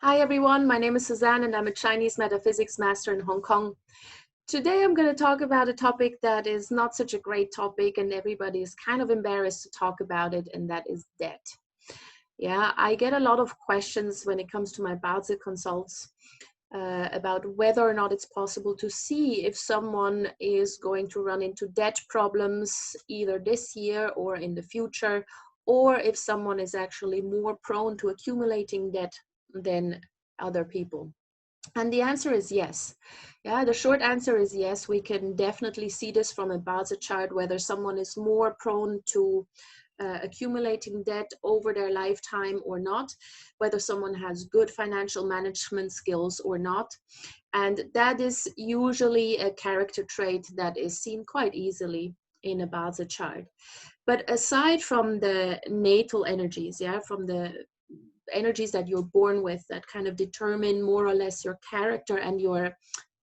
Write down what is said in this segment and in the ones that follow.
Hi everyone, my name is Suzanne and I'm a Chinese metaphysics master in Hong Kong. Today I'm going to talk about a topic that is not such a great topic and everybody is kind of embarrassed to talk about it, and that is debt. Yeah, I get a lot of questions when it comes to my Bazi consults about whether or not it's possible to see if someone is going to run into debt problems either this year or in the future, or if someone is actually more prone to accumulating debt than other people. And the answer is yes. Yeah, the short answer is yes. We can definitely see this from a Bazi chart, whether someone is more prone to accumulating debt over their lifetime or not, whether someone has good financial management skills or not. And that is usually a character trait that is seen quite easily in a Bazi chart. But aside from the natal energies, yeah, from the energies that you're born with that kind of determine more or less your character and your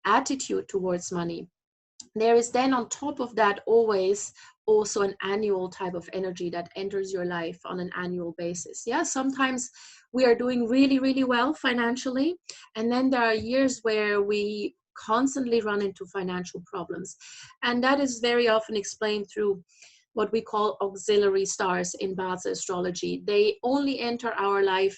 attitude towards money, there is then on top of that always also an annual type of energy that enters your life on an annual basis. Yeah, sometimes we are doing really, really well financially, and then there are years where we constantly run into financial problems. And that is very often explained through what we call auxiliary stars in Bazi astrology. They only enter our life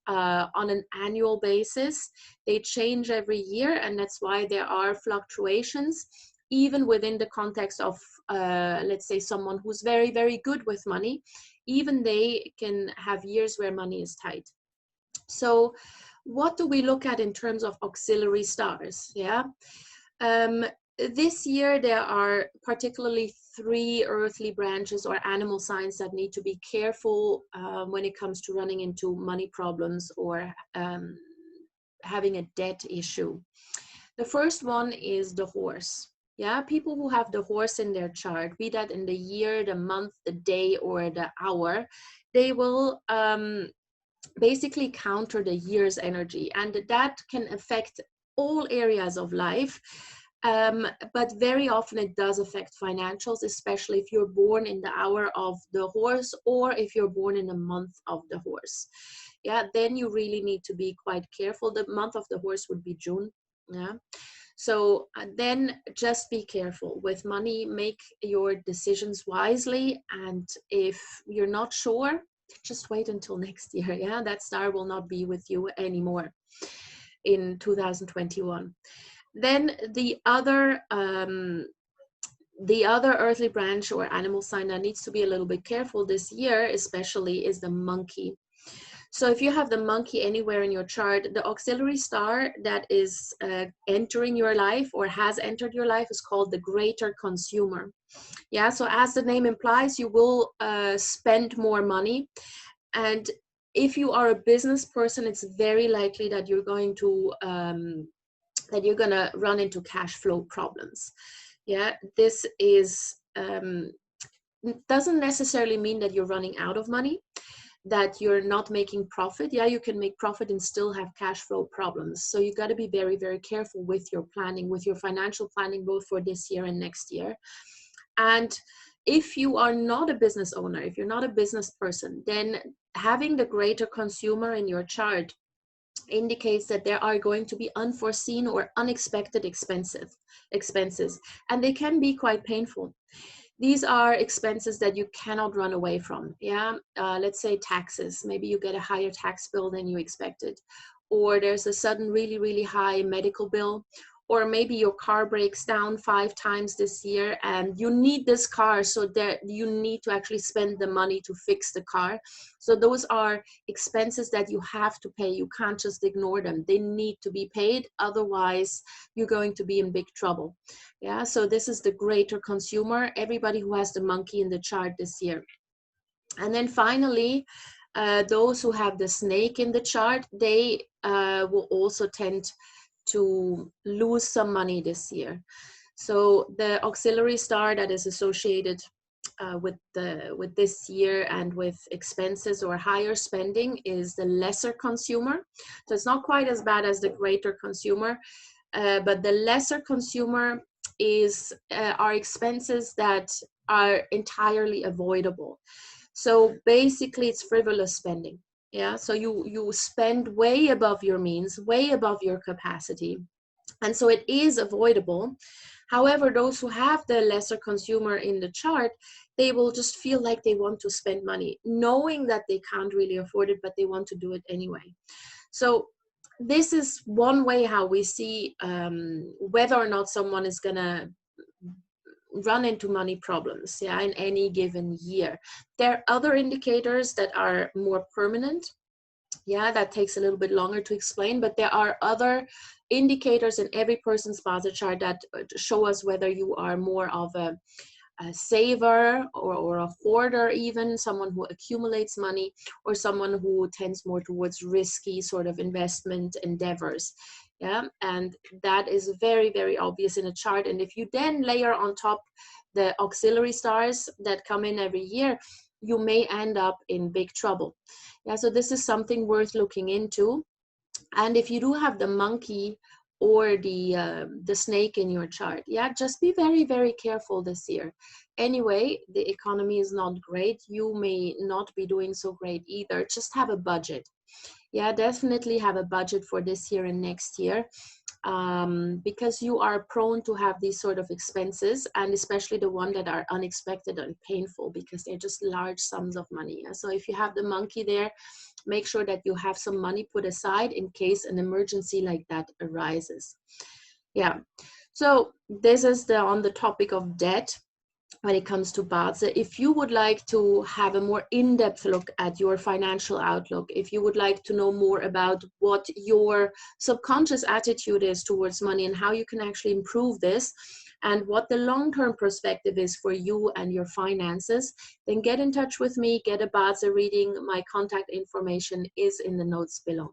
on an annual basis. They change every year, and that's why there are fluctuations, even within the context of, let's say, someone who's very, very good with money. Even they can have years where money is tight. So what do we look at in terms of auxiliary stars? Yeah. Um, this year, there are particularly three earthly branches or animal signs that need to be careful when it comes to running into money problems or having a debt issue. The first one is the horse. Yeah, people who have the horse in their chart, be that in the year, the month, the day, or the hour, they will basically counter the year's energy, and that can affect all areas of life. But very often it does affect financials, especially if you're born in the hour of the horse or if you're born in the month of the horse. Yeah, then you really need to be quite careful. The month of the horse would be June. Yeah. So then just be careful with money, make your decisions wisely. And if you're not sure, just wait until next year. Yeah, that star will not be with you anymore in 2021. Then the other earthly branch or animal sign that needs to be a little bit careful this year, especially, is the monkey. So if you have the monkey anywhere in your chart, the auxiliary star that is entering your life or has entered your life is called the greater consumer. Yeah, so as the name implies, you will spend more money. And if you are a business person, it's very likely that you're going to run into cash flow problems. Yeah, this is doesn't necessarily mean that you're running out of money, that you're not making profit. Yeah, you can make profit and still have cash flow problems. So you got to be very, very careful with your planning, with your financial planning, both for this year and next year. And if you are not a business owner, if you're not a business person, then having the greater consumer in your chart indicates that there are going to be unforeseen or unexpected expenses, and they can be quite painful. These are expenses that you cannot run away from. Yeah, let's say taxes. Maybe you get a higher tax bill than you expected, or there's a sudden really, really high medical bill, or maybe your car breaks down 5 times this year and you need this car, so that you need to actually spend the money to fix the car. So those are expenses that you have to pay. You can't just ignore them. They need to be paid, otherwise you're going to be in big trouble. Yeah, so this is the greater consumer, everybody who has the monkey in the chart this year. And then finally, those who have the snake in the chart, they will also tend to lose some money this year. So the auxiliary star that is associated with this year and with expenses or higher spending is the lesser consumer. So it's not quite as bad as the greater consumer, but the lesser consumer are expenses that are entirely avoidable. So basically, it's frivolous spending. Yeah, so you spend way above your means, way above your capacity. And so it is avoidable. However, those who have the lesser consumer in the chart, they will just feel like they want to spend money, knowing that they can't really afford it, but they want to do it anyway. So this is one way how we see whether or not someone is going to run into money problems, yeah, in any given year. There are other indicators that are more permanent. Yeah, that takes a little bit longer to explain, but there are other indicators in every person's Bazi chart that show us whether you are more of a saver or a hoarder, even someone who accumulates money, or someone who tends more towards risky sort of investment endeavors. Yeah, and that is very, very obvious in a chart. And if you then layer on top the auxiliary stars that come in every year, you may end up in big trouble. Yeah, so this is something worth looking into. And if you do have the monkey or the snake in your chart, yeah, just be very, very careful this year. Anyway, the economy is not great. You may not be doing so great either. Just have a budget. Yeah, definitely have a budget for this year and next year, because you are prone to have these sort of expenses, and especially the one that are unexpected and painful because they're just large sums of money. Yeah? So if you have the monkey there, make sure that you have some money put aside in case an emergency like that arises. Yeah, so this is on the topic of debt. When it comes to Bazi, if you would like to have a more in-depth look at your financial outlook, if you would like to know more about what your subconscious attitude is towards money and how you can actually improve this, and what the long-term perspective is for you and your finances, then get in touch with me, get a Bazi reading. My contact information is in the notes below.